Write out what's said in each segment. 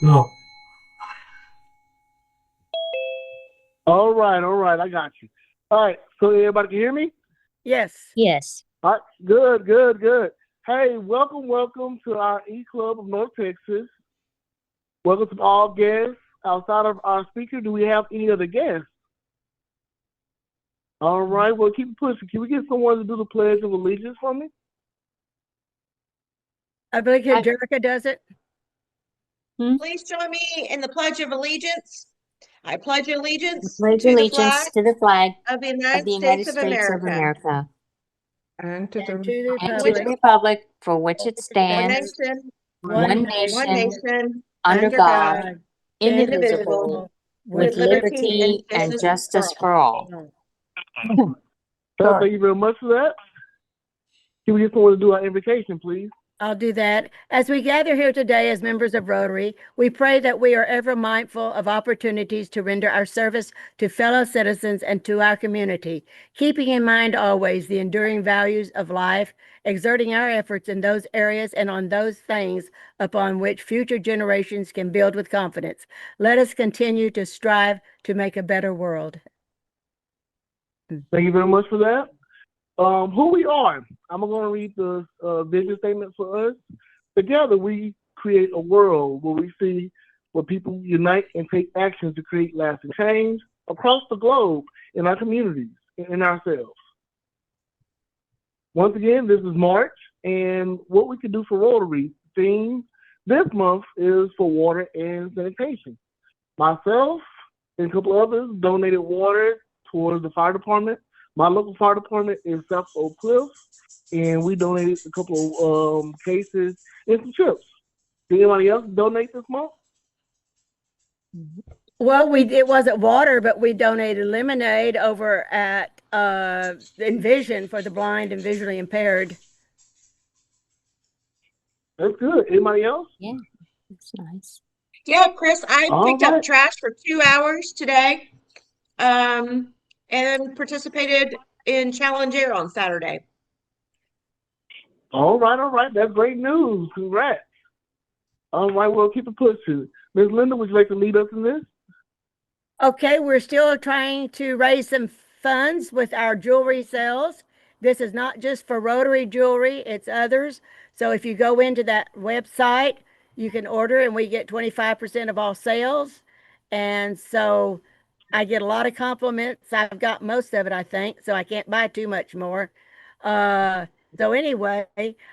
No. All right, I got you. All right, so everybody can hear me? Yes. Yes. All right, good, good, good. Hey, welcome to our E Club of North Texas. Welcome to all guests. Outside of our speaker, do we have any other guests? All right, well, keep it pushing. Can we get someone to do the Pledge of Allegiance for me? I believe Jerica does it. Please join me in the Pledge of Allegiance. I pledge allegiance Pledge to the allegiance flag to the flag of the of United the United States of States of America America And to And the to the and to the republic, republic for which it one stands, nation, one one one nation, nation, under under God, God, God, indivisible, indivisible, indivisible, with with with liberty and liberty liberty and justice and for justice all. for all. So, Sorry. thank you very much for that. Can we get someone to do our invocation, please? I'll do that. As we gather here today as members of Rotary, we pray that we are ever mindful of opportunities to render our service to fellow citizens and to our community, keeping in mind always the enduring values of life, exerting our efforts in those areas and on those things upon which future generations can build with confidence. Let us continue to strive to make a better world. Thank you very much for that. Who we are. I'm going to read the vision statement for us. Together, we create a world where people unite and take action to create lasting change across the globe in our communities and in ourselves. Once again, this is March, and what we can do for Rotary theme this month is for water and sanitation. Myself and a couple others donated water towards the fire department. My local fire department is South Oak Cliff, and we donated a couple of cases and some chips. Did anybody else donate this month? Well, it wasn't water, but we donated lemonade over at Envision for the blind and visually impaired. That's good. Anybody else? Yeah, that's nice. Yeah, Chris, I All picked up right. trash for 2 hours today, and participated in Challenge Air on Saturday. All right, all right. That's great news. Congrats. All right, well, keep it pushing. Ms. Linda, would you like to lead us in this? Okay, we're still trying to raise some funds with our jewelry sales. This is not just for Rotary jewelry, it's others. So if you go into that website, you can order and we get 25% of all sales. And so I get a lot of compliments. I've got most of it, I think, so I can't buy too much more. So anyway,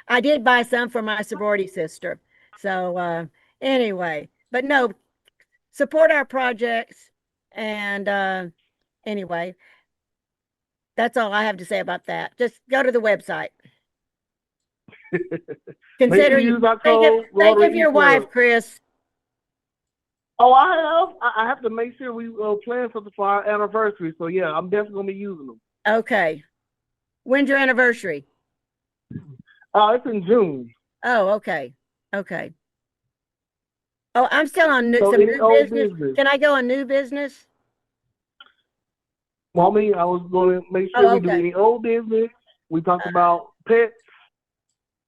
I did buy some for my sorority sister. So anyway, but no, support our projects. And anyway, that's all I have to say about that. Just go to the website. Make sure Consider you you use our think of code your Rotary wife, eClub. Chris. Oh, I have. I have to make sure we plan something for our anniversary. So yeah, I'm definitely gonna be using them. Okay. When's your anniversary? It's in June. Oh, okay. Okay. Oh, I'm still on So some any new old business. business. Can I go on new business? Well, I mean, I was going to make sure Oh, we do okay. any old business. We talked about pets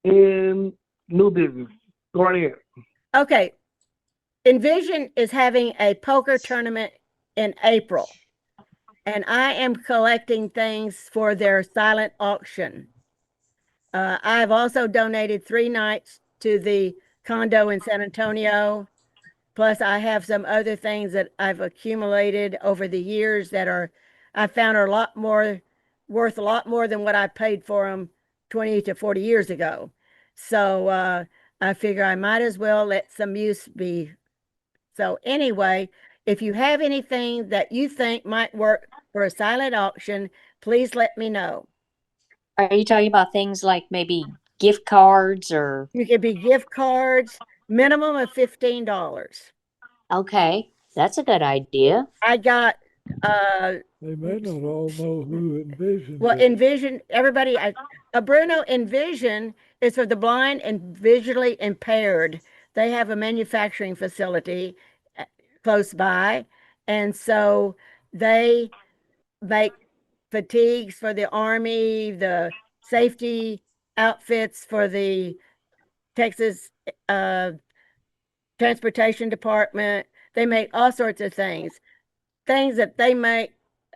and new business. Go right ahead. Okay. Envision is having a poker tournament in April, and I am collecting things for their silent auction. I've also donated 3 nights to the condo in San Antonio. Plus, I have some other things that I've accumulated over the years that I found are a lot more worth a lot more than what I paid for them 20 to 40 years ago. So I figure I might as well let some use be. So anyway, if you have anything that you think might work for a silent auction, please let me know. Are you talking about things like maybe gift cards or? You could be gift cards, minimum of $15. Okay, that's a good idea. I got They may not all know who Envision well, is. Envision, everybody, Bruno, Envision is for the blind and visually impaired. They have a manufacturing facility close by. And so they make fatigues for the Army, the safety outfits for the Texas transportation department. They make all sorts of things that they make,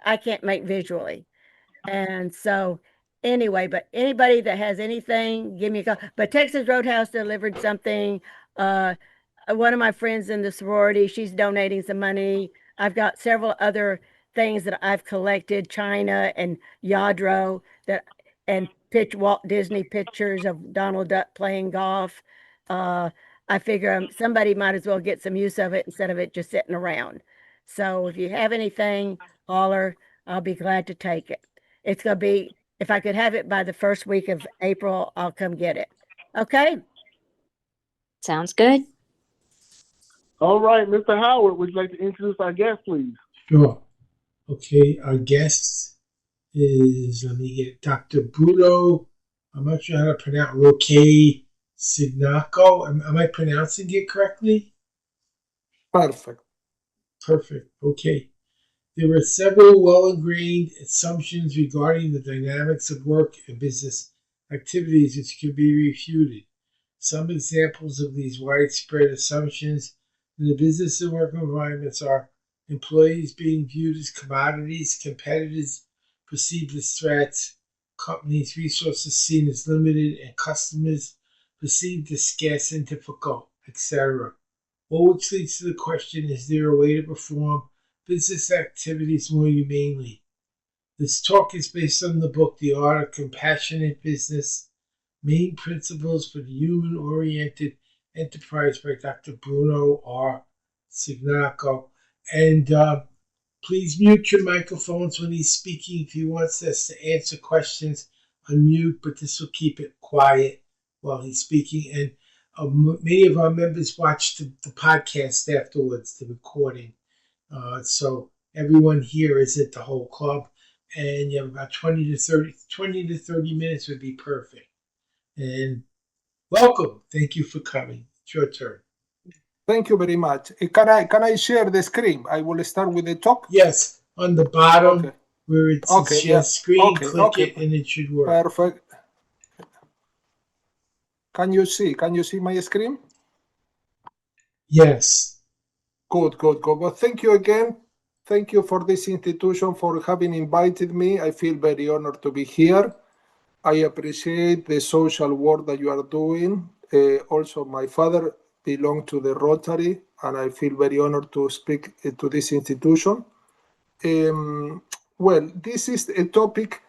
I can't make visually. And so anyway, but anybody that has anything, give me a call. But Texas Roadhouse delivered something. One of my friends in the sorority, she's donating some money. I've got several other things that I've collected, China and Yadro, and Walt Disney pictures of Donald Duck playing golf. I figure somebody might as well get some use of it instead of it just sitting around. So if you have anything, holler. I'll be glad to take it. It's going to be, if I could have it by the first week of April, I'll come get it. Okay? Sounds good. All right, Mr. Howard, would you like to introduce our guest, please? Sure. Okay, our guest is, let me get Dr. Bruno, I'm not sure how to pronounce, Roque Signaco. Am I pronouncing it correctly? Perfect. Perfect. Okay. There are several well-ingrained assumptions regarding the dynamics of work and business activities which can be refuted. Some examples of these widespread assumptions in the business and work environments are employees being viewed as commodities, competitors perceived as threats, companies' resources seen as limited, and customers perceived as scarce and difficult, etc. All which leads to the question, is there a way to perform business activities more humanely? This talk is based on the book The Art of Compassionate Business, Main Principles for the Human-Oriented Enterprise by Dr. Bruno R. Signaco. And please mute your microphones when he's speaking. If he wants us to answer questions, unmute, but this will keep it quiet while he's speaking. And many of our members watch the podcast afterwards, the recording. So everyone here is at the whole club, and you have about 20 to 30 minutes would be perfect. And welcome. Thank you for coming. It's your turn. Thank you very much. Can I share the screen? I will start with the talk. Yes, on the bottom Okay. where it says yeah. screen, Okay, click okay. it and it should work. Perfect. Can you see my screen? Yes. Good. Well, thank you again. Thank you for this institution for having invited me. I feel very honored to be here. I appreciate the social work that you are doing. Also, my father belonged to the Rotary, and I feel very honored to speak to this institution. Well, this is a topic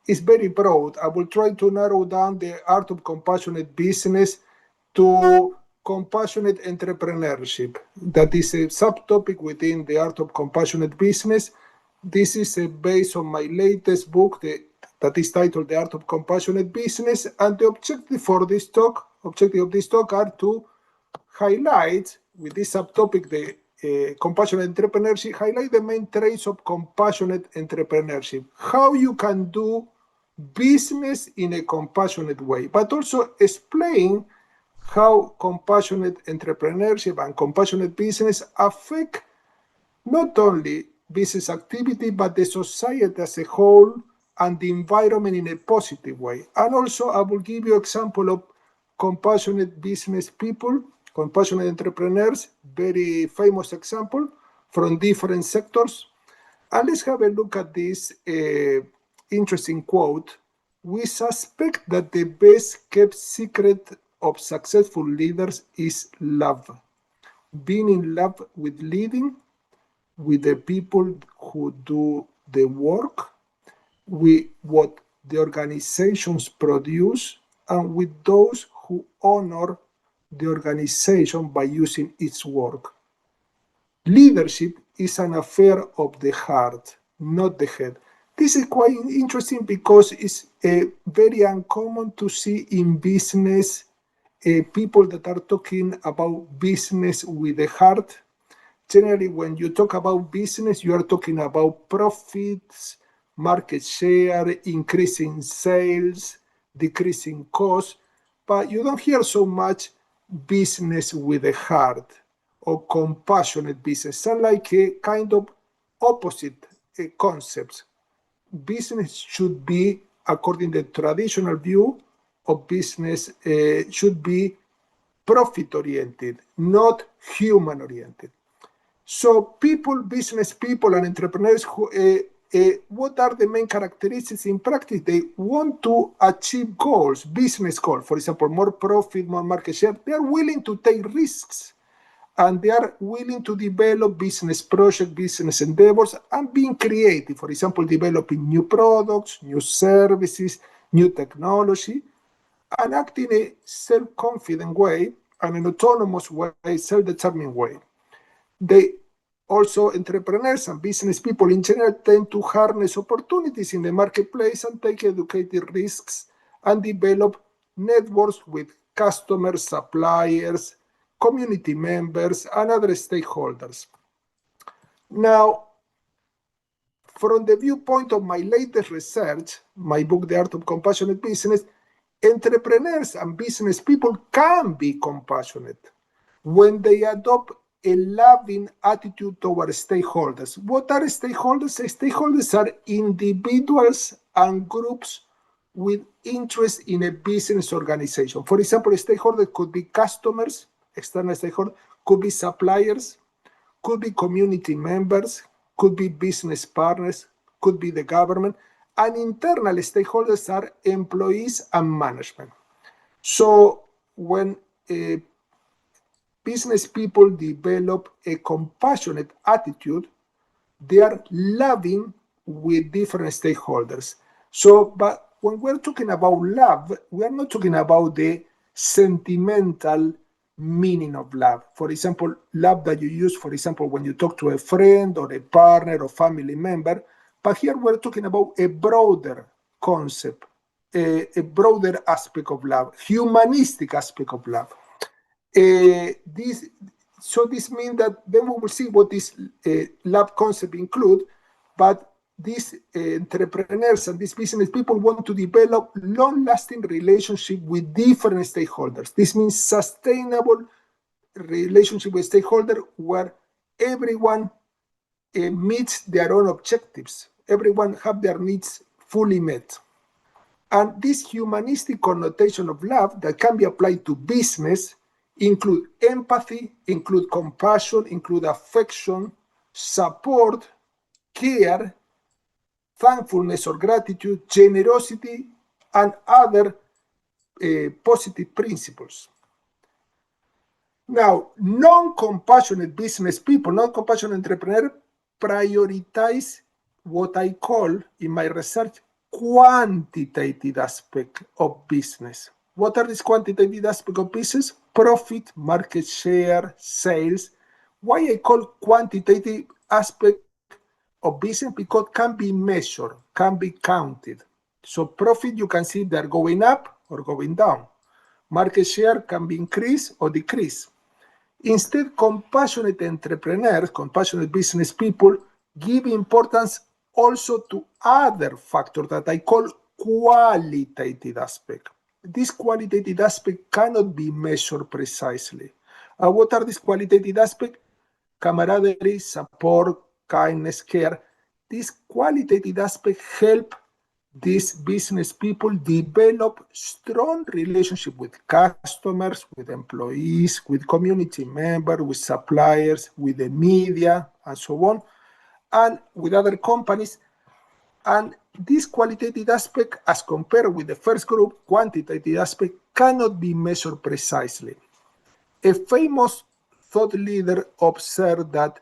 is very broad. I will try to narrow down the art of compassionate business to compassionate entrepreneurship. That is a subtopic within the art of compassionate business. This is based on my latest book that is titled The Art of Compassionate Business. And the objective of this talk are to highlight, with this subtopic, the compassionate entrepreneurship, highlight the main traits of compassionate entrepreneurship, how you can do business in a compassionate way, but also explain how compassionate entrepreneurship and compassionate business affect not only business activity, but the society as a whole and the environment in a positive way. And also I will give you example of compassionate business people, compassionate entrepreneurs, very famous example from different sectors. And let's have a look at this interesting quote. We suspect that the best kept secret of successful leaders is love. Being in love with leading, with the people who do the work, with what the organizations produce, and with those who honor the organization by using its work. Leadership is an affair of the heart, not the head. This is quite interesting because it's very uncommon to see in business people that are talking about business with the heart. Generally, when you talk about business, you are talking about profits, market share, increasing sales, decreasing costs, but you don't hear so much business with the heart or compassionate business. Sound like a kind of opposite concepts. Business should be, according to the traditional view of business, should be profit-oriented, not human-oriented. So people, business people and entrepreneurs, what are the main characteristics in practice? They want to achieve goals, business goals, for example, more profit, more market share. They are willing to take risks, and they are willing to develop business projects, business endeavors, and being creative. For example, developing new products, new services, new technology, and act in a self-confident way and an autonomous way, self-determined way. They also, entrepreneurs and business people in general tend to harness opportunities in the marketplace and take educated risks and develop networks with customers, suppliers, community members, and other stakeholders. Now, from the viewpoint of my latest research, my book, The Art of Compassionate Business, entrepreneurs and business people can be compassionate when they adopt a loving attitude toward stakeholders. What are stakeholders? Stakeholders are individuals and groups with interest in a business organization. For example, a stakeholder could be customers, external stakeholders, could be suppliers, could be community members, could be business partners, could be the government, and internal stakeholders are employees and management. So when business people develop a compassionate attitude, they are loving with different stakeholders. So, but when we're talking about love, we are not talking about the sentimental meaning of love. For example, love that you use, for example, when you talk to a friend or a partner or family member. But here we're talking about a broader concept, a broader aspect of love, humanistic aspect of love. This means that then we will see what this love concept include, but these entrepreneurs and these business people want to develop long-lasting relationship with different stakeholders. This means sustainable relationship with stakeholders where everyone meets their own objectives. Everyone have their needs fully met. And this humanistic connotation of love that can be applied to business include empathy, include compassion, include affection, support, care, thankfulness or gratitude, generosity, and other positive principles. Now, non-compassionate business people, non-compassionate entrepreneurs prioritize what I call in my research quantitative aspect of business. What are these quantitative aspects of business? Profit, market share, sales. Why I call quantitative aspect of business? Because can be measured, can be counted. So profit, you can see they're going up or going down. Market share can be increased or decreased. Instead, compassionate entrepreneurs, compassionate business people give importance also to other factors that I call qualitative aspect. This qualitative aspect cannot be measured precisely. What are these qualitative aspects? Camaraderie, support, kindness, care. These qualitative aspects help these business people develop strong relationship with customers, with employees, with community members, with suppliers, with the media, and so on, and with other companies. And this qualitative aspect, as compared with the first group, quantitative aspect, cannot be measured precisely. A famous thought leader observed that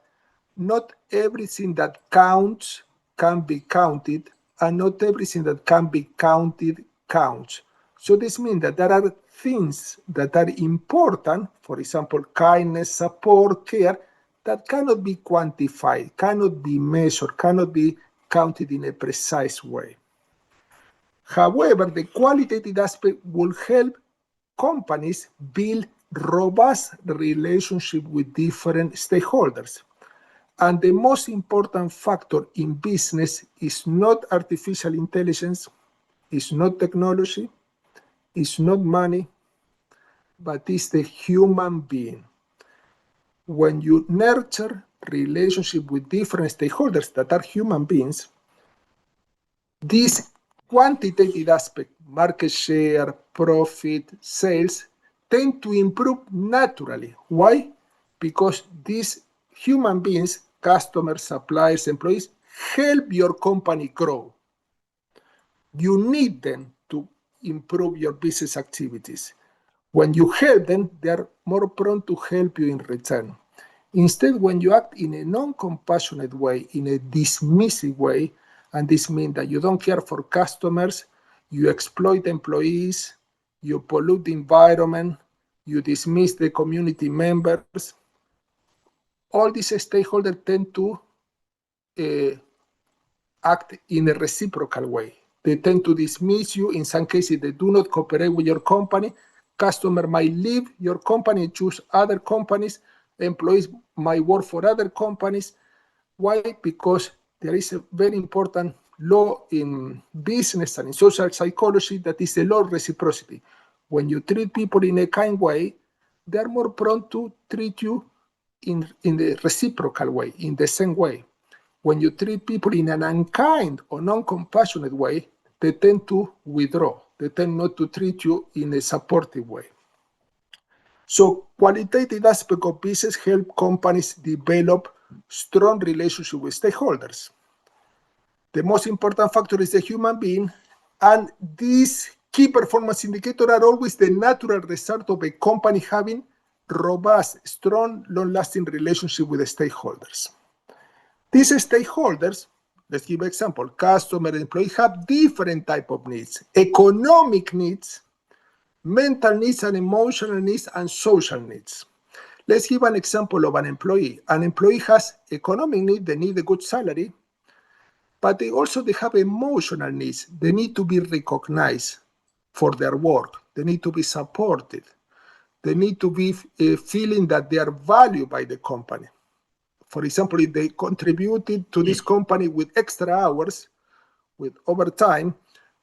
not everything that counts can be counted, and not everything that can be counted counts. So this means that there are things that are important, for example, kindness, support, care, that cannot be quantified, cannot be measured, cannot be counted in a precise way. However, the qualitative aspect will help companies build robust relationships with different stakeholders. And the most important factor in business is not artificial intelligence, is not technology, is not money, but is the human being. When you nurture relationship with different stakeholders that are human beings, this quantitative aspect, market share, profit, sales, tend to improve naturally. Why? Because these human beings, customers, suppliers, employees, help your company grow. You need them to improve your business activities. When you help them, they are more prone to help you in return. Instead, when you act in a non-compassionate way, in a dismissive way, and this means that you don't care for customers, you exploit employees, you pollute the environment, you dismiss the community members, all these stakeholders tend to act in a reciprocal way. They tend to dismiss you. In some cases, they do not cooperate with your company. Customer might leave your company and choose other companies. Employees might work for other companies. Why? Because there is a very important law in business and in social psychology that is the law of reciprocity. When you treat people in a kind way, they are more prone to treat you in the reciprocal way, in the same way. When you treat people in an unkind or non-compassionate way, they tend to withdraw. They tend not to treat you in a supportive way. So qualitative aspect of business help companies develop strong relationship with stakeholders. The most important factor is the human being, and these key performance indicators are always the natural result of a company having robust, strong, long-lasting relationship with the stakeholders. These stakeholders, let's give an example, customer and employee have different type of needs: economic needs, mental needs and emotional needs, and social needs. Let's give an example of an employee. An employee has economic need, they need a good salary, but they have emotional needs. They need to be recognized for their work. They need to be supported. They need to be feeling that they are valued by the company. For example, if they contributed to this company with extra hours, with overtime,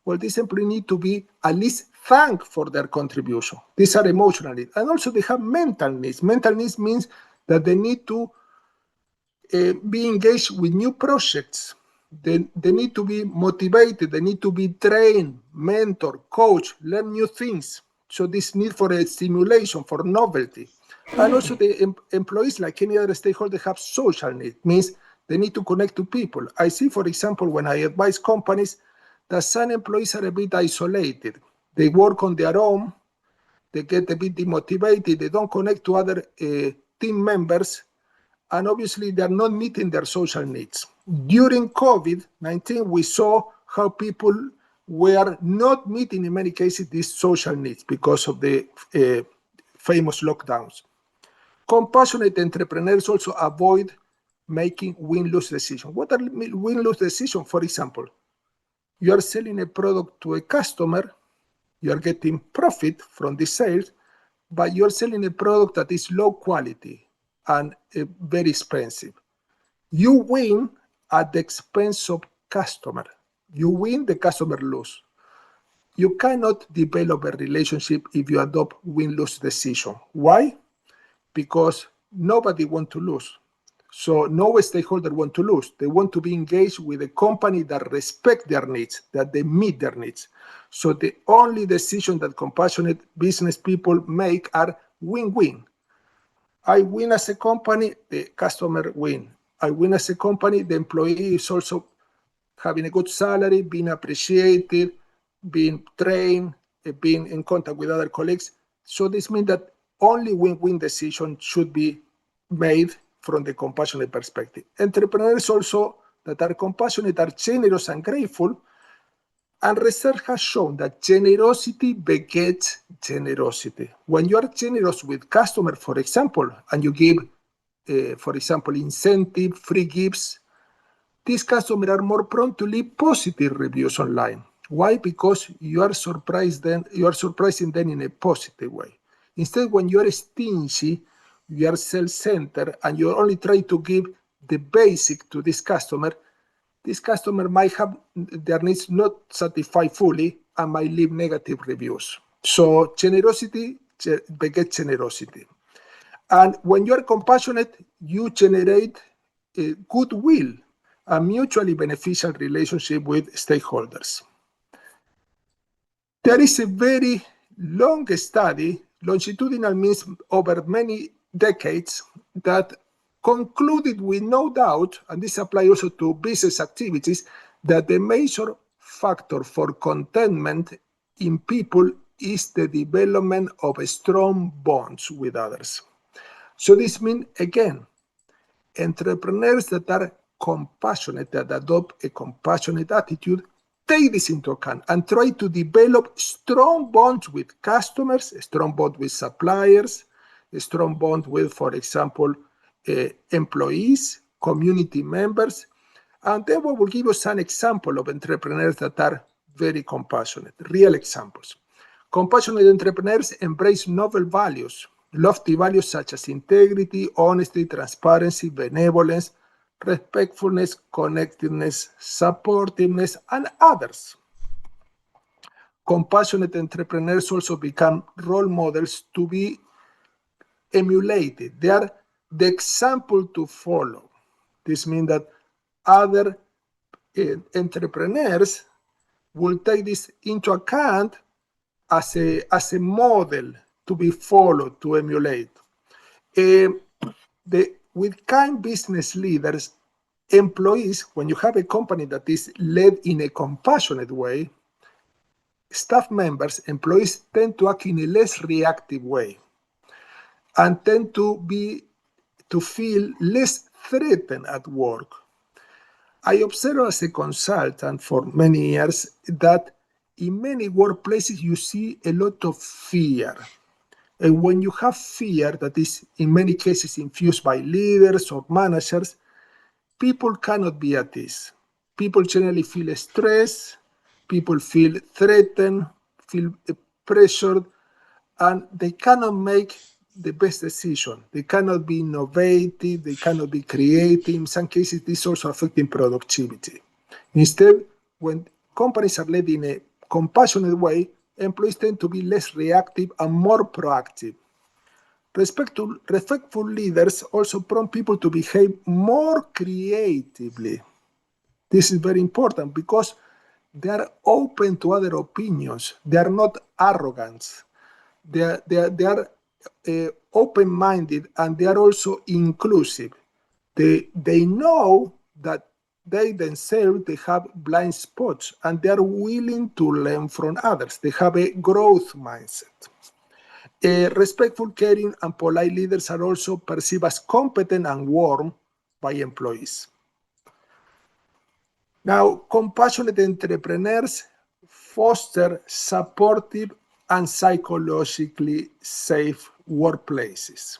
well, this employee need to be at least thanked for their contribution. These are emotional needs. And also they have mental needs. Mental needs means that they need to be engaged with new projects. They need to be motivated. They need to be trained, mentored, coached, learn new things. So this need for a stimulation, for novelty. And also the employees, like any other stakeholder, have social needs. Means they need to connect to people. I see, for example, when I advise companies, that some employees are a bit isolated. They work on their own. They get a bit demotivated. They don't connect to other team members. And obviously, they're not meeting their social needs. During COVID-19, we saw how people were not meeting, in many cases, these social needs because of the famous lockdowns. Compassionate entrepreneurs also avoid making win-lose decisions. What are win-lose decisions? For example, you are selling a product to a customer, you are getting profit from the sales, but you're selling a product that is low quality and very expensive. You win at the expense of customer. You win, the customer lose. You cannot develop a relationship if you adopt win-lose decision. Why? Because nobody wants to lose. So no stakeholder want to lose. They want to be engaged with a company that respect their needs, that they meet their needs. So the only decision that compassionate business people make are win-win. I win as a company, the customer win. I win as a company, the employee is also having a good salary, being appreciated, being trained, being in contact with other colleagues. So this means that only win-win decision should be made from the compassionate perspective. Entrepreneurs also that are compassionate are generous and grateful. And research has shown that generosity begets generosity. When you are generous with customers, for example, and you give, for example, incentive, free gifts, these customers are more prone to leave positive reviews online. Why? Because you are surprising them in a positive way. Instead, when you are stingy, you are self-centered, and you only try to give the basic to this customer might have their needs not satisfied fully and might leave negative reviews. So generosity begets generosity. And when you are compassionate, you generate goodwill, a mutually beneficial relationship with stakeholders. There is a very long study longitudinal means over many decades that concluded with no doubt, and this applies also to business activities, that the major factor for contentment in people is the development of strong bonds with others. So this means, again, entrepreneurs that are compassionate, that adopt a compassionate attitude, take this into account and try to develop strong bonds with customers, a strong bond with suppliers, a strong bond with, for example, employees, community members. And then we will give you some examples of entrepreneurs that are very compassionate, real examples. Compassionate entrepreneurs embrace noble values, lofty values such as integrity, honesty, transparency, benevolence, respectfulness, connectedness, supportiveness, and others. Compassionate entrepreneurs also become role models to be emulated. They are the example to follow. This means that other entrepreneurs will take this into account as a model to be followed, to emulate. With kind business leaders, employees, when you have a company that is led in a compassionate way, staff members, employees tend to act in a less reactive way and tend to feel less threatened at work. I observe as a consultant for many years that in many workplaces you see a lot of fear. And when you have fear that is in many cases infused by leaders or managers, people cannot be at ease. People generally feel stressed, people feel threatened, feel pressured, and they cannot make the best decision. They cannot be innovative, they cannot be creative. In some cases, this is also affecting productivity. Instead, when companies are led in a compassionate way, employees tend to be less reactive and more proactive. Respectful leaders also prompt people to behave more creatively. This is very important because they are open to other opinions. They are not arrogant. They are open-minded, and they are also inclusive. They know that they themselves, they have blind spots, and they are willing to learn from others. They have a growth mindset. Respectful, caring, and polite leaders are also perceived as competent and warm by employees. Now, compassionate entrepreneurs foster supportive and psychologically safe workplaces.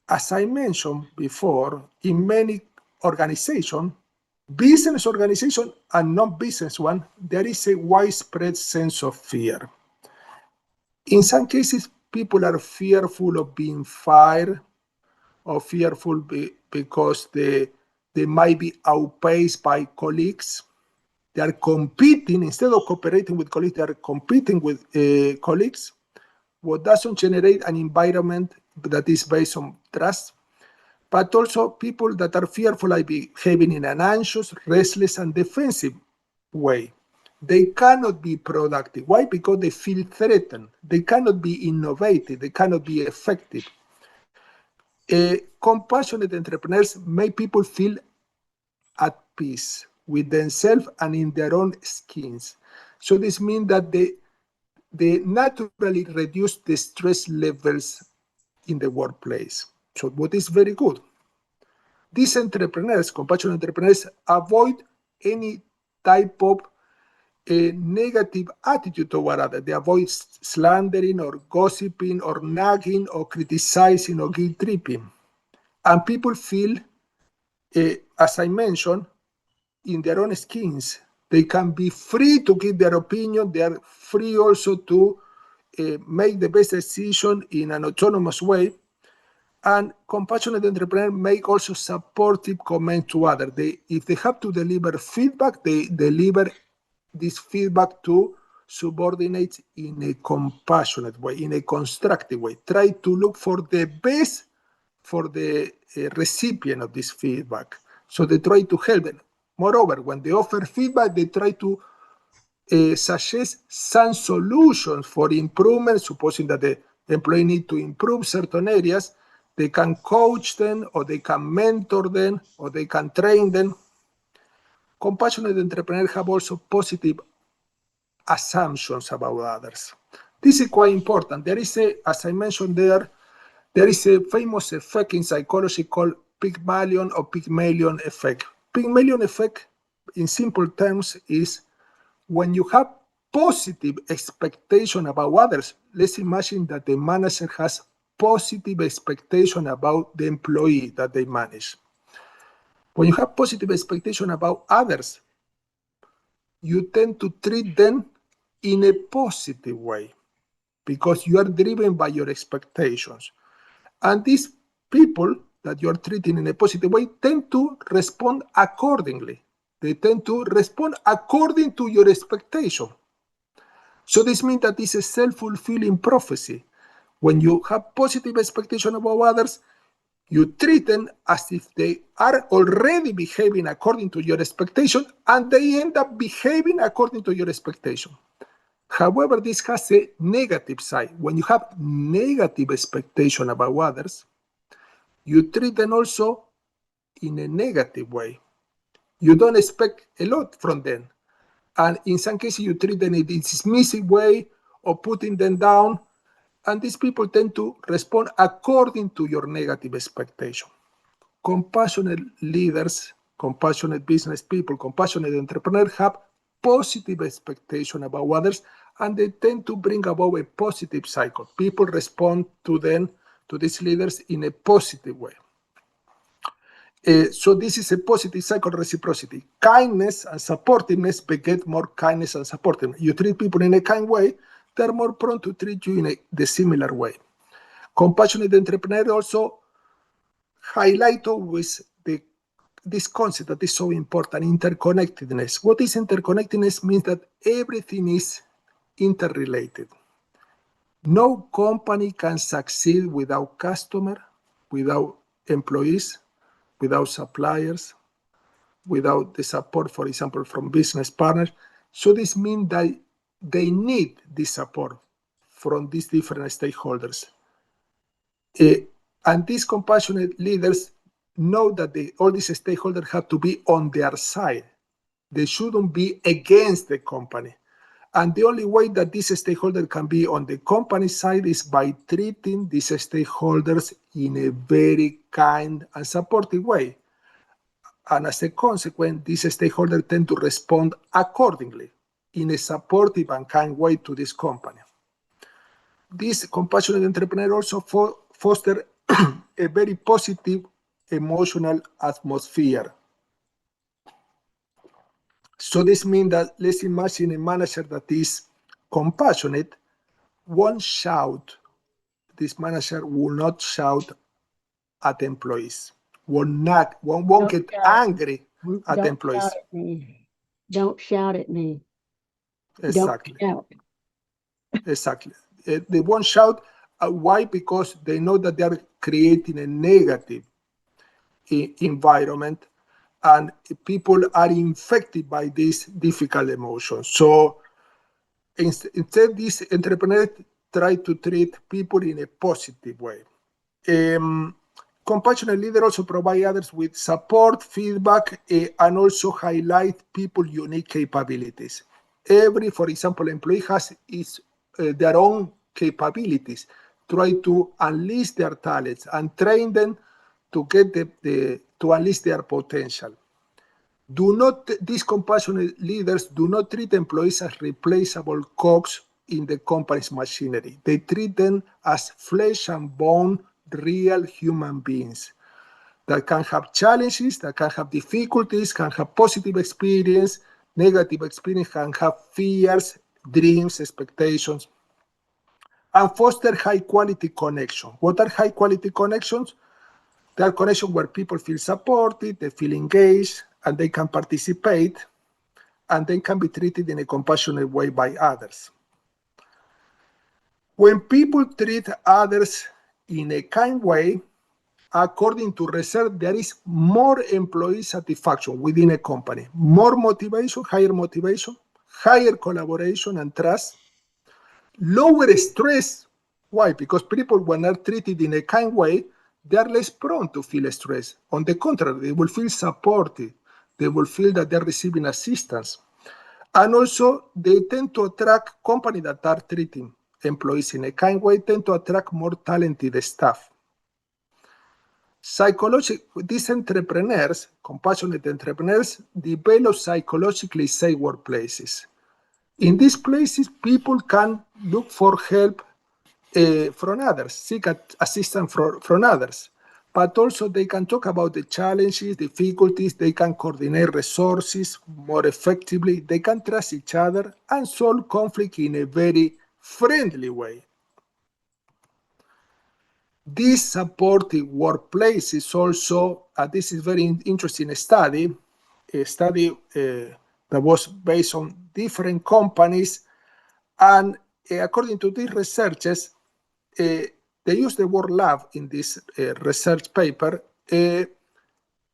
As I mentioned before, in many organizations, business organizations and non-business one, there is a widespread sense of fear. In some cases, people are fearful of being fired or fearful because they might be outpaced by colleagues. They are competing, instead of cooperating with colleagues, they are competing with colleagues, what doesn't generate an environment that is based on trust. But also people that are fearful are behaving in an anxious, restless, and defensive way. They cannot be productive. Why? Because they feel threatened. They cannot be innovative. They cannot be effective. Compassionate entrepreneurs make people feel at peace with themselves and in their own skins. So this means that they naturally reduce the stress levels in the workplace. So what is very good. These entrepreneurs, compassionate entrepreneurs, avoid any type of a negative attitude toward others. They avoid slandering or gossiping or nagging or criticizing or guilt tripping. And people feel, as I mentioned, in their own skins. They can be free to give their opinion. They are free also to make the best decision in an autonomous way. And compassionate entrepreneurs make also supportive comments to others. If they have to deliver feedback, they deliver this feedback to subordinates in a compassionate way, in a constructive way. Try to look for the best for the recipient of this feedback. So they try to help them. Moreover, when they offer feedback, they try to suggest some solutions for improvement, supposing that employee need to improve certain areas, they can coach them, or they can mentor them, or they can train them. Compassionate entrepreneurs have also positive assumptions about others. This is quite important. There is as I mentioned there is a famous effect in psychology called Pygmalion or Pygmalion effect. Pygmalion effect, in simple terms, is when you have positive expectation about others. Let's imagine that the manager has positive expectation about the employee that they manage. When you have positive expectation about others, you tend to treat them in a positive way because you are driven by your expectations. And these people that you are treating in a positive way tend to respond accordingly. They tend to respond according to your expectation. So this means that it's a self-fulfilling prophecy. When you have positive expectation about others, you treat them as if they are already behaving according to your expectation, and they end up behaving according to your expectation. However, this has a negative side. When you have negative expectation about others, you treat them also in a negative way. You don't expect a lot from them. And in some cases, you treat them in a dismissive way or putting them down. And these people tend to respond according to your negative expectation. Compassionate leaders, compassionate business people, compassionate entrepreneurs have positive expectation about others, and they tend to bring about a positive cycle. People respond to them, to these leaders, in a positive way. So this is a positive cycle reciprocity. Kindness and supportiveness beget more kindness and supportiveness. You treat people in a kind way, they're more prone to treat you in the similar way. Compassionate entrepreneurs also highlight always this concept that is so important, interconnectedness. What is interconnectedness? Means that everything is interrelated. No company can succeed without customer, without employees, without suppliers, without the support, for example, from business partners. So this means that they need this support from these different stakeholders. And these compassionate leaders know that all these stakeholders have to be on their side. They shouldn't be against the company. And the only way that this stakeholder can be on the company side is by treating these stakeholders in a very kind and supportive way. And as a consequence, these stakeholders tend to respond accordingly in a supportive and kind way to this company. This compassionate entrepreneur also foster a very positive emotional atmosphere. So this means that, let's imagine a manager that is compassionate won't shout. This manager will not shout at employees, won't get angry at employees. Don't shout at me. Exactly. Don't shout. Exactly. They won't shout. Why? Because they know that they are creating a negative environment, and people are infected by these difficult emotions. So instead, these entrepreneurs try to treat people in a positive way. Compassionate leaders also provide others with support, feedback, and also highlight people's unique capabilities. Every, for example, employee has their own capabilities. Try to unleash their talents and train them to get to unleash their potential. These compassionate leaders do not treat employees as replaceable cogs in the company's machinery. They treat them as flesh and bone, real human beings that can have challenges, that can have difficulties, can have positive experience, negative experience, can have fears, dreams, expectations, and foster high-quality connection. What are high-quality connections? They are connections where people feel supported, they feel engaged, and they can participate, and they can be treated in a compassionate way by others. When people treat others in a kind way, according to research, there is more employee satisfaction within a company, more motivation, higher collaboration and trust, lower stress Why? Because people, when are treated in a kind way, they are less prone to feel stress. On the contrary, they will feel supported. They will feel that they're receiving assistance. And also, they tend to attract companies that are treating employees in a kind way, tend to attract more talented staff. These entrepreneurs, compassionate entrepreneurs, develop psychologically safe workplaces. In these places, people can look for help from others, seek assistance from others. But also they can talk about the challenges, difficulties, they can coordinate resources more effectively, they can trust each other and solve conflict in a very friendly way. This supportive workplace is also, this is very interesting study, a study that was based on different companies, and according to these researchers, they use the word love in this research paper.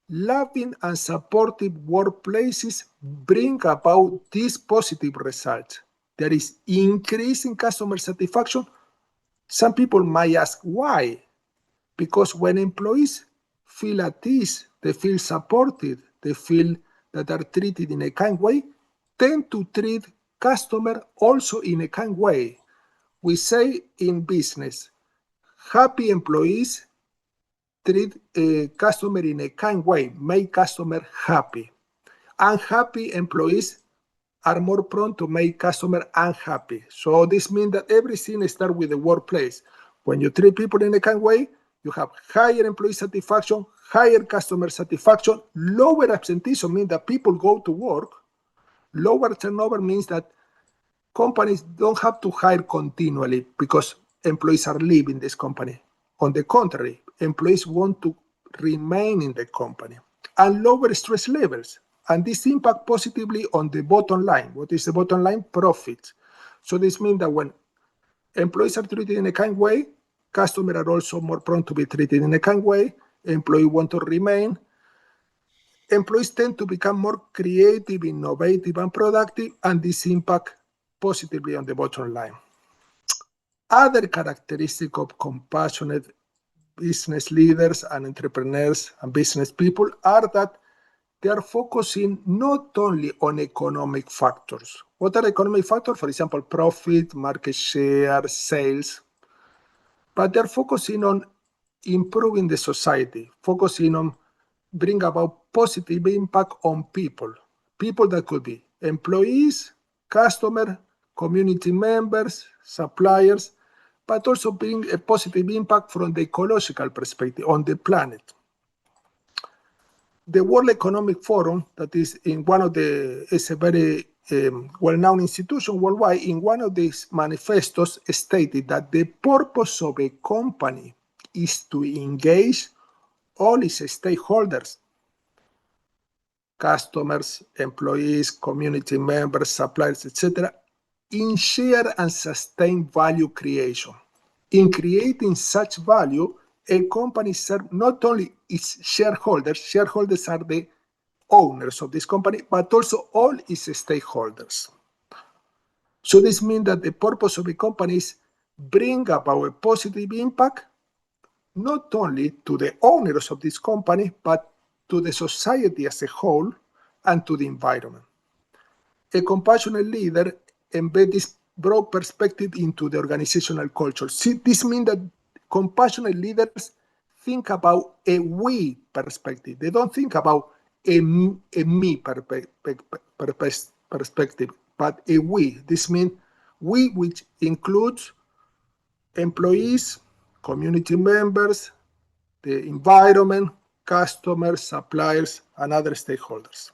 Loving and supportive workplaces bring about these positive results. There is increase in customer satisfaction. Some people might ask why? Because when employees feel at ease, they feel supported, they feel that they're treated in a kind way, tend to treat customer also in a kind way. We say in business, happy employees treat a customer in a kind way, make customer happy. Unhappy employees are more prone to make customer unhappy. So this means that everything starts with the workplace. When you treat people in a kind way, you have higher employee satisfaction, higher customer satisfaction, lower absenteeism means that people go to work. Lower turnover means that companies don't have to hire continually because employees are leaving this company. On the contrary, employees want to remain in the company. And lower stress levels. And this impact positively on the bottom line. What is the bottom line? Profit. So this means that when employees are treated in a kind way, customers are also more prone to be treated in a kind way. Employees want to remain. Employees tend to become more creative, innovative, and productive, and this impact positively on the bottom line. Other characteristics of compassionate business leaders and entrepreneurs and business people are that they are focusing not only on economic factors. What are economic factors? For example, profit, market share, sales. But they're focusing on improving the society, focusing on bring about positive impact on people. People that could be employees, customers, community members, suppliers, but also bring a positive impact from the ecological perspective on the planet. The World Economic Forum, that is is a very well-known institution worldwide, in one of these manifestos stated that the purpose of a company is to engage all its stakeholders, customers, employees, community members, suppliers, etc., in share and sustain value creation. In creating such value, a company serves not only its shareholders are the owners of this company, but also all its stakeholders. So this means that the purpose of a company is bring about a positive impact, not only to the owners of this company, but to the society as a whole and to the environment. A compassionate leader embeds this broad perspective into the organizational culture. See, this means that compassionate leaders think about a we perspective. They don't think about a me perspective, but a we. This means we, which includes employees, community members, the environment, customers, suppliers, and other stakeholders.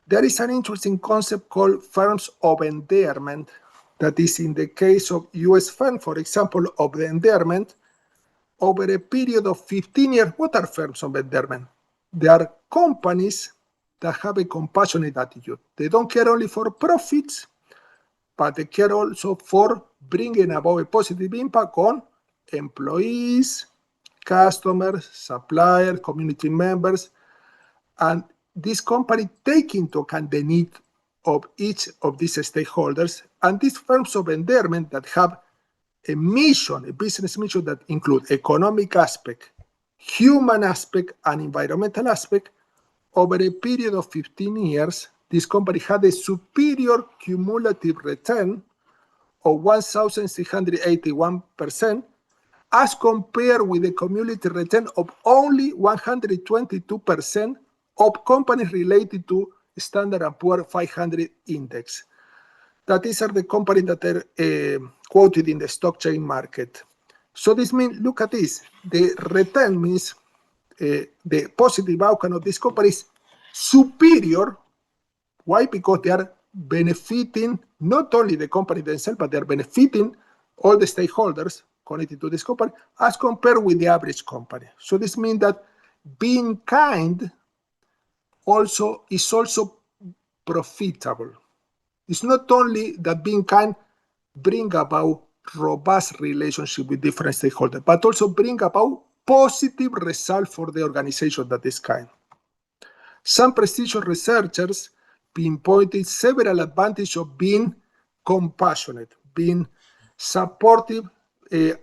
There is an interesting concept called firms of endearment that is in the case of US firms, for example, of the endearment, over a period of 15 years. What are firms of endearment? They are companies that have a compassionate attitude. They don't care only for profits, but they care also for bringing about a positive impact on employees, customers, suppliers, community members, and this company take into account the need of each of these stakeholders, and these firms of endearment that have a mission, a business mission that includes economic aspect, human aspect, and environmental aspect, over a period of 15 years, this company had a superior cumulative return of 1,681%, as compared with a cumulative return of only 122% of companies related to Standard & Poor's 500 index. That these are the companies that are quoted in the stock chain market. So this means, look at this, the return means the positive outcome of this company is superior. Why? Because they are benefiting not only the company themselves, but they are benefiting all the stakeholders connected to this company as compared with the average company. So this means that being kind also is also profitable. It's not only that being kind bring about robust relationship with different stakeholders, but also bring about positive result for the organization that is kind. Some prestigious researchers pinpointed several advantages of being compassionate, being supportive,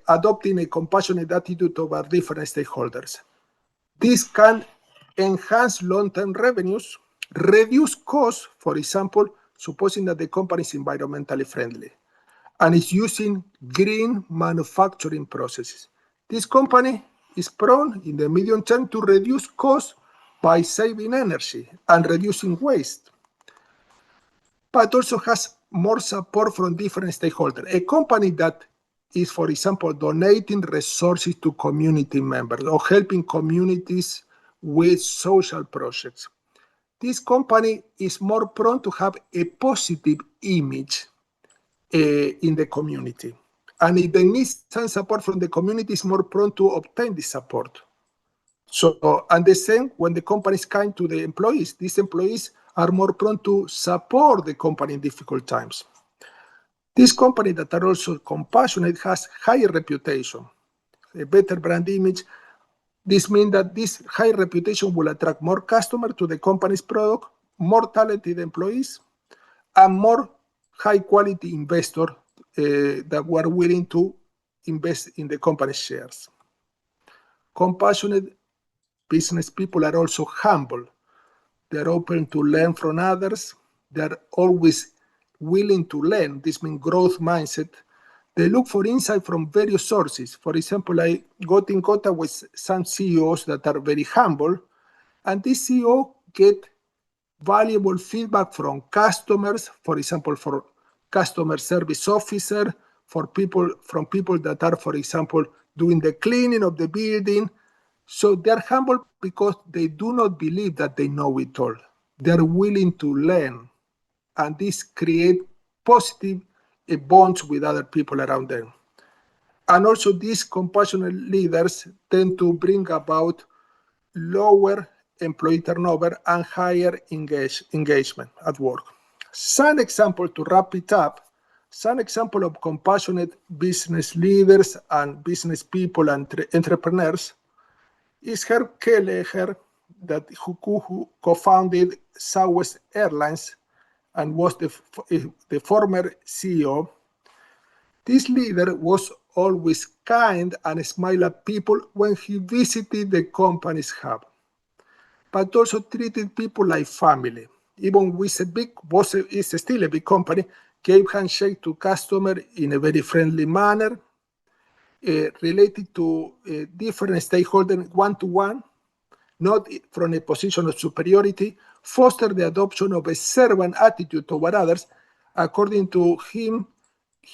adopting a compassionate attitude toward different stakeholders. This can enhance long-term revenues, reduce costs, for example, supposing that the company is environmentally friendly and is using green manufacturing processes. This company is prone in the medium term to reduce costs by saving energy and reducing waste, but also has more support from different stakeholders. A company that is, for example, donating resources to community members or helping communities with social projects. This company is more prone to have a positive image in the community. And if they need some support from the community, is more prone to obtain this support. So, and the same when the company is kind to the employees, these employees are more prone to support the company in difficult times. These companies that are also compassionate has higher reputation, a better brand image. This means that this high reputation will attract more customers to the company's product, more talented employees, and more high-quality investors that were willing to invest in the company's shares. Compassionate business people are also humble. They're open to learn from others. They're always willing to learn. This means growth mindset. They look for insight from various sources. For example, I got in contact with some CEOs that are very humble, and this CEO get valuable feedback from customers, for example, for customer service officer, from people that are, for example, doing the cleaning of the building. So they're humble because they do not believe that they know it all. They're willing to learn, and this creates positive bonds with other people around them. And also these compassionate leaders tend to bring about lower employee turnover and higher engagement at work. Some example to wrap it up, some example of compassionate business leaders and business people and entrepreneurs is Herb Kelleher, who co-founded Southwest Airlines and was the former CEO. This leader was always kind and smiled at people when he visited the company's hub, but also treated people like family. Even with it's still a big company, gave handshake to customer in a very friendly manner, related to different stakeholders one-to-one, not from a position of superiority, foster the adoption of a servant attitude toward others. According to him,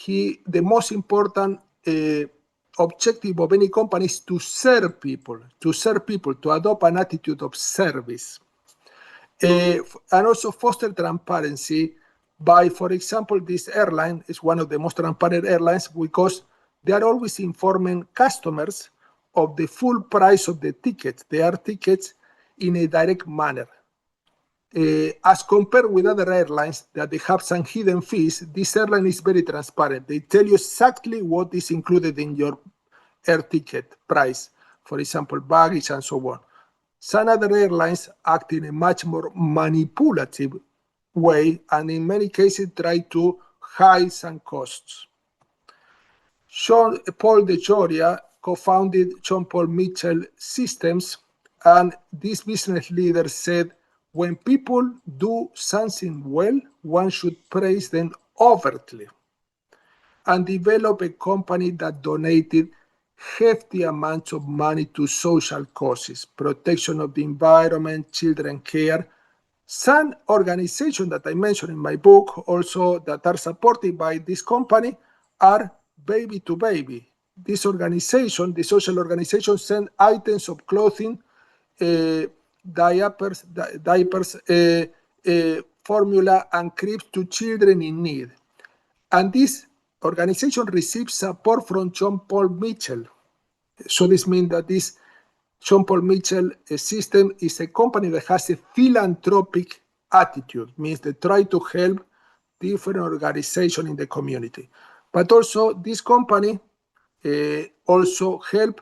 the most important objective of any company is to serve people, to adopt an attitude of service. And also foster transparency by, for example, this airline is one of the most transparent airlines because they are always informing customers of the full price of the tickets, the air tickets, in a direct manner. As compared with other airlines that they have some hidden fees, this airline is very transparent. They tell you exactly what is included in your air ticket price, for example, baggage and so on. Some other airlines act in a much more manipulative way and in many cases try to hide some costs. Jean Paul de Joria co-founded Jean Paul Mitchell Systems, and this business leader said, when people do something well, one should praise them overtly, and develop a company that donated hefty amounts of money to social causes, protection of the environment, children care. Some organizations that I mentioned in my book also that are supported by this company are Baby to Baby. This organization, the social organization, send items of clothing, diapers, formula, and cribs to children in need. And this organization receives support from Jean Paul Mitchell. So this means that this Jean Paul Mitchell system is a company that has a philanthropic attitude, means they try to help different organizations in the community. But also this company also help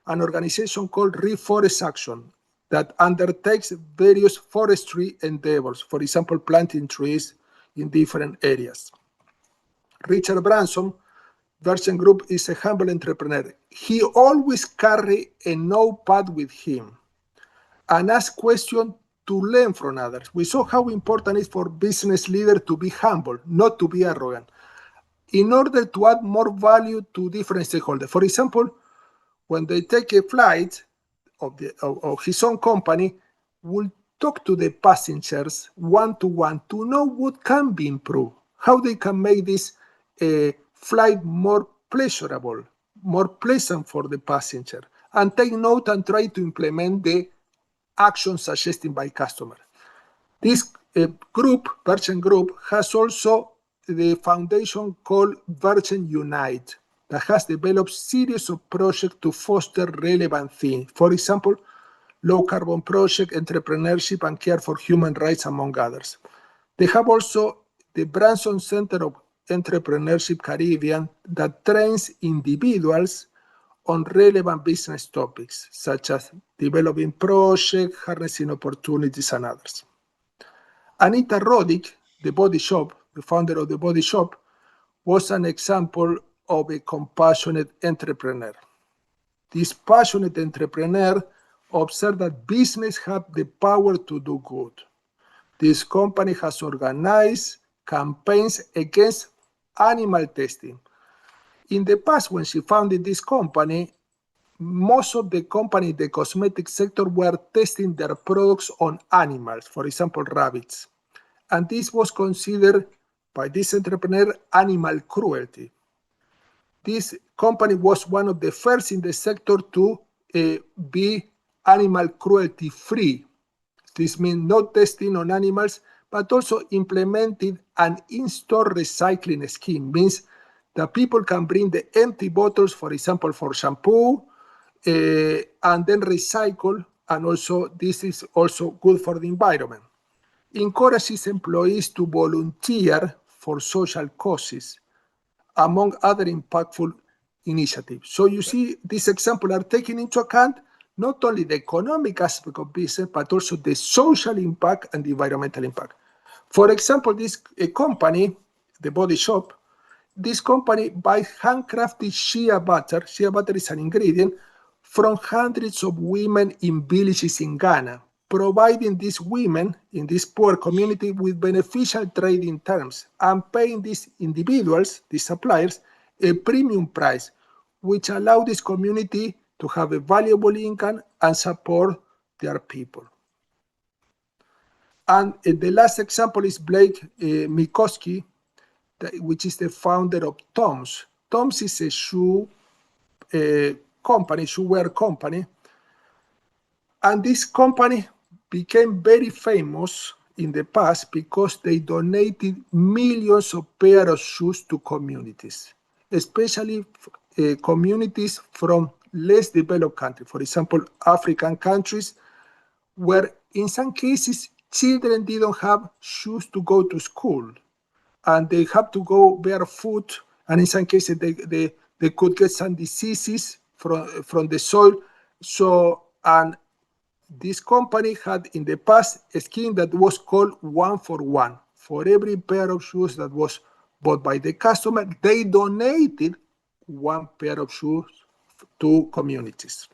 an organization called Reforest Action that undertakes various forestry endeavors, for example, planting trees in different areas. Richard Branson, Virgin Group, is a humble entrepreneur. He always carry a notepad with him and ask questions to learn from others. We saw how important it is for business leaders to be humble, not to be arrogant, in order to add more value to different stakeholders. For example, when they take a flight of his own company, will talk to the passengers one-to-one to know what can be improved, how they can make this flight more pleasurable, more pleasant for the passenger, and take note and try to implement the actions suggested by customers. This group, Virgin Group, has also the foundation called Virgin Unite that has developed series of projects to foster relevant things. For example, low carbon project, entrepreneurship, and care for human rights, among others. They have also the Branson Center of Entrepreneurship Caribbean that trains individuals on relevant business topics, such as developing projects, harnessing opportunities, and others. Anita Roddick, the Body Shop, the founder of the Body Shop, was an example of a compassionate entrepreneur. This passionate entrepreneur observed that business have the power to do good. This company has organized campaigns against animal testing. In the past, when she founded this company, most of the company in the cosmetic sector were testing their products on animals, for example, rabbits. And this was considered by this entrepreneur animal cruelty. This company was one of the first in the sector to be animal cruelty free. This means not testing on animals, but also implemented an in-store recycling scheme. Means that people can bring the empty bottles, for example, for shampoo, and then recycle, and also this is also good for the environment. Encourages employees to volunteer for social causes, among other impactful initiatives. So you see, these examples are taking into account not only the economic aspect of business, but also the social impact and the environmental impact. For example, this company, the Body Shop, this company buys handcrafted shea butter. Shea butter is an ingredient from hundreds of women in villages in Ghana, providing these women in this poor community with beneficial trading terms and paying these individuals, these suppliers, a premium price, which allow this community to have a valuable income and support their people. And the last example is Blake Mikoski, which is the founder of Toms. Toms is a shoe company, shoe-wear company. And this company became very famous in the past because they donated millions of pairs of shoes to communities, especially communities from less developed countries, for example, African countries, where in some cases children didn't have shoes to go to school, and they have to go barefoot, and in some cases they could get some diseases from the soil. So, and this company had in the past a scheme that was called 1 for 1. For every pair of shoes that was bought by the customer, they donated one pair of shoes to communities.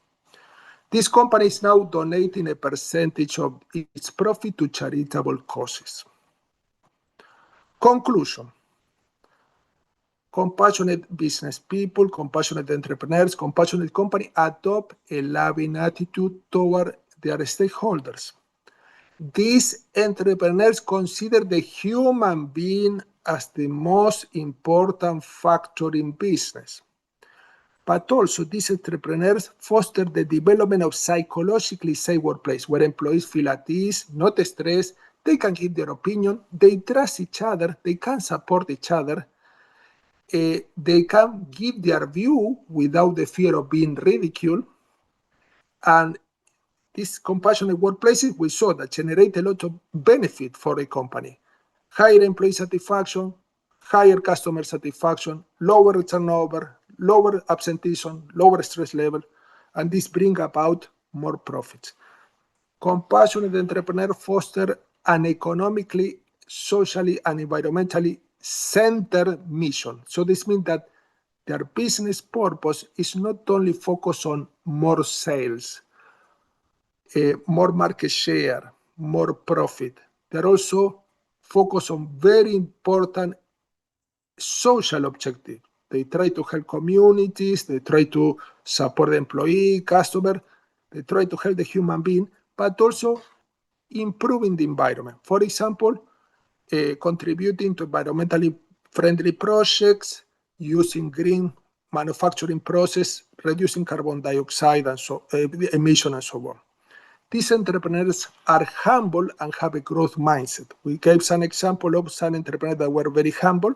This company is now donating a percentage of its profit to charitable causes. Conclusion. Compassionate business people, compassionate entrepreneurs, compassionate companies adopt a loving attitude toward their stakeholders. These entrepreneurs consider the human being as the most important factor in business. But also, these entrepreneurs foster the development of psychologically safe workplace where employees feel at ease, not stressed, they can give their opinion, they trust each other, they can support each other, they can give their view without the fear of being ridiculed. And these compassionate workplaces, we saw that generate a lot of benefit for a company. Higher employee satisfaction, higher customer satisfaction, lower turnover, lower absenteeism, lower stress level, and this bring about more profits. Compassionate entrepreneurs foster an economically, socially, and environmentally centered mission. So this means that their business purpose is not only focused on more sales, more market share, more profit. They're also focused on very important social objectives. They try to help communities, they try to support the employee, customer, they try to help the human being, but also improving the environment. For example, contributing to environmentally friendly projects, using green manufacturing process, reducing carbon dioxide and emission and so on. These entrepreneurs are humble and have a growth mindset. We gave some example of some entrepreneurs that were very humble.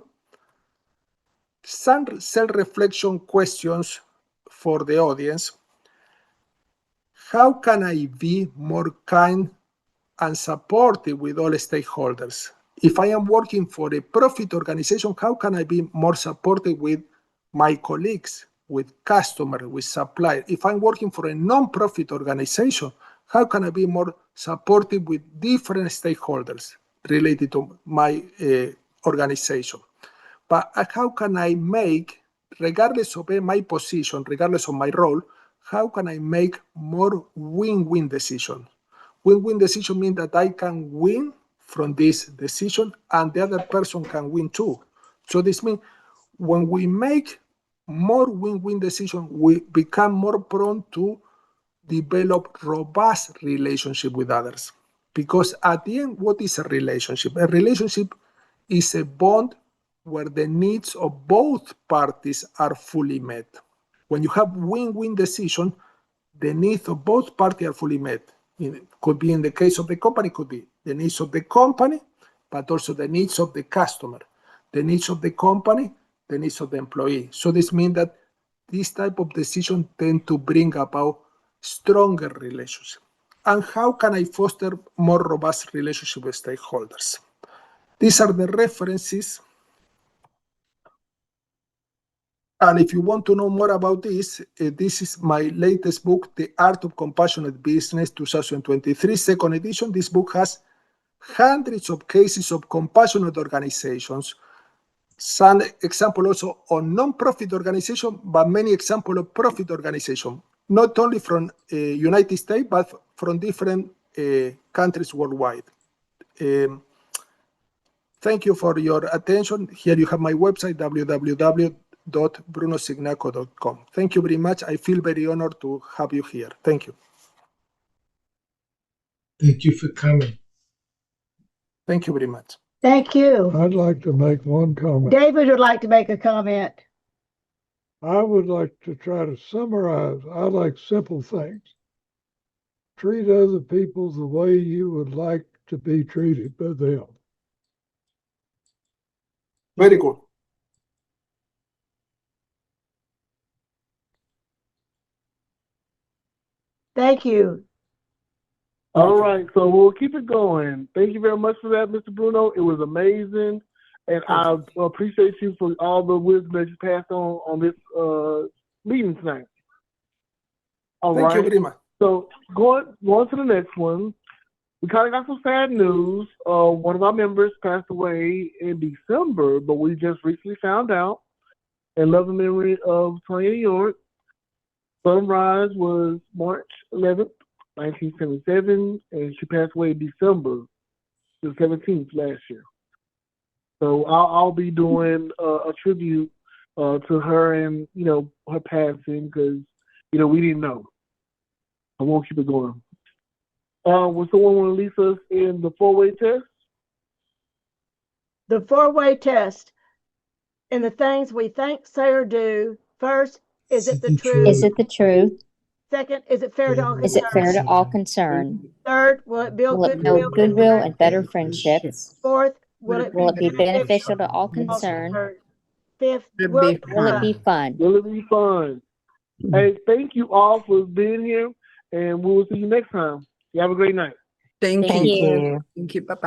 Some self-reflection questions for the audience. How can I be more kind and supportive with all stakeholders? If I am working for a profit organization, how can I be more supportive with my colleagues, with customers, with suppliers? If I'm working for a non-profit organization, how can I be more supportive with different stakeholders related to my organization? But how can I make, regardless of my position, regardless of my role, how can I make more win-win decisions? Win-win decision means that I can win from this decision and the other person can win too. So this means when we make more win-win decisions, we become more prone to develop robust relationship with others. Because at the end, what is a relationship? A relationship is a bond where the needs of both parties are fully met. When you have win-win decision, the needs of both parties are fully met. It could be in the case of the company, could be the needs of the company, but also the needs of the customer, the needs of the company, the needs of the employee. So this means that this type of decision tend to bring about stronger relationships. And how can I foster more robust relationship with stakeholders? These are the references. And if you want to know more about this, this is my latest book, The Art of Compassionate Business 2023, second edition. This book has hundreds of cases of compassionate organizations, some example also on non-profit organization, but many examples of profit organization, not only from United States, but from different countries worldwide. Thank you for your attention. Here you have my website, www.brunosignaco.com. Thank you very much. I feel very honored to have you here. Thank you. Thank you for coming. Thank you very much. Thank you. I'd like to make one comment. David would like to make a comment. I would like to try to summarize. I like simple things. Treat other people the way you would like to be treated by them. Very good. Thank you. All right, so we'll keep it going. Thank you very much for that, Mr. Bruno. It was amazing, and I appreciate you for all the wisdom that you passed on this meeting tonight. Thank you very much. So going to the next one, we kind of got some sad news. One of our members passed away in December, but we just recently found out in loving memory of Tonya York. Sunrise was March 11th, 1977, and she passed away December the 17th last year. So I'll be doing a tribute to her and, you know, her passing because, you know, we didn't know. I won't keep it going. Would someone want to lead us in the four-way test? The four-way test. And the things we think, say, or do. First, is it the truth? Is it the truth? Second, is it fair to all Is it fair to concerned? all concerned? Third, will it build Will it build goodwill and better friendships? Fourth, will it be beneficial to all concerned? Fifth, Will it be fun? Will it be fun? Hey, thank you all for being here, and we will see you next time. You have a great night. Thank you. Thank you. Bye-bye.